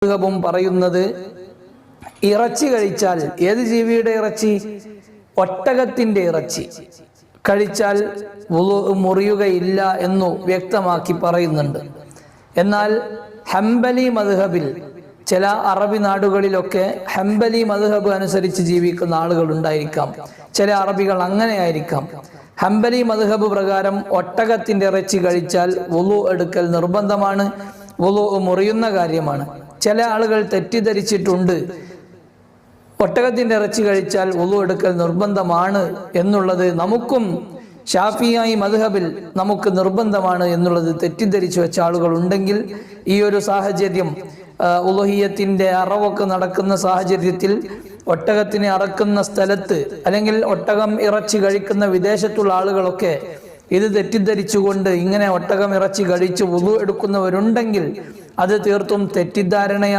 മദ്ഹബും പറയുന്നത് ഇറച്ചി കഴിച്ചാൽ, ഏത് ജീവിയുടെ ഇറച്ചി? ഒട്ടകത്തിന്റെ ഇറച്ചി കഴിച്ചാൽ വുളു മുറിയുകയില്ല എന്നു വ്യക്തമാക്കി പറയുന്നുണ്ട്. എന്നാൽ ഹംബലി മദ്ഹബിൽ, ചില അറബി നാടുകളിലൊക്കെ ഹംബലി മദ്ഹബ് അനുസരിച്ച് ജീവിക്കുന്ന ആളുകൾ ഉണ്ടായിരിക്കാം. ചില അറബികൾ അങ്ങനെ ആയിരിക്കാം. ഹംബലി മദ്ഹബ് പ്രകാരം ഒട്ടകത്തിന്റെ ഇറച്ചി കഴിച്ചാൽ വുളു എടുക്കൽ നിർബന്ധമാണ്, വുളു മുറിയുന്ന കാര്യമാണ്. ചില ആളുകൾ തെറ്റിദ്ധരിച്ചിട്ടുണ്ട് ഒട്ടകത്തിന്റെ ഇറച്ചി കഴിച്ചാൽ വുളു എടുക്കൽ നിർബന്ധമാണ് എന്നുള്ളത്. നമുക്കും ഷാഫിഈ മദ്ഹബിൽ നമുക്ക് നിർബന്ധമാണ് എന്നുള്ളത് തെറ്റിദ്ധരിച്ചു വെച്ച ആളുകൾ ഉണ്ടെങ്കിൽ, ഈ ഒരു സാഹചര്യം, ഉളുഹിയ്യത്തിന്റെ അറവൊക്കെ നടക്കുന്ന സാഹചര്യത്തിൽ ഒട്ടകത്തിനെ അറക്കുന്ന സ്ഥലത്ത്, അല്ലെങ്കിൽ ഒട്ടകം ഇറച്ചി കഴിക്കുന്ന വിദേശത്തുള്ള ആളുകളൊക്കെ ഇത് തെറ്റിദ്ധരിച്ചുകൊണ്ട് ഇങ്ങനെ ഒട്ടകം ഇറച്ചി കഴിച്ച് വുളു എടുക്കുന്നവരുണ്ടെങ്കിൽ അത് തീർത്തും തെറ്റിദ്ധാരണയാണ്.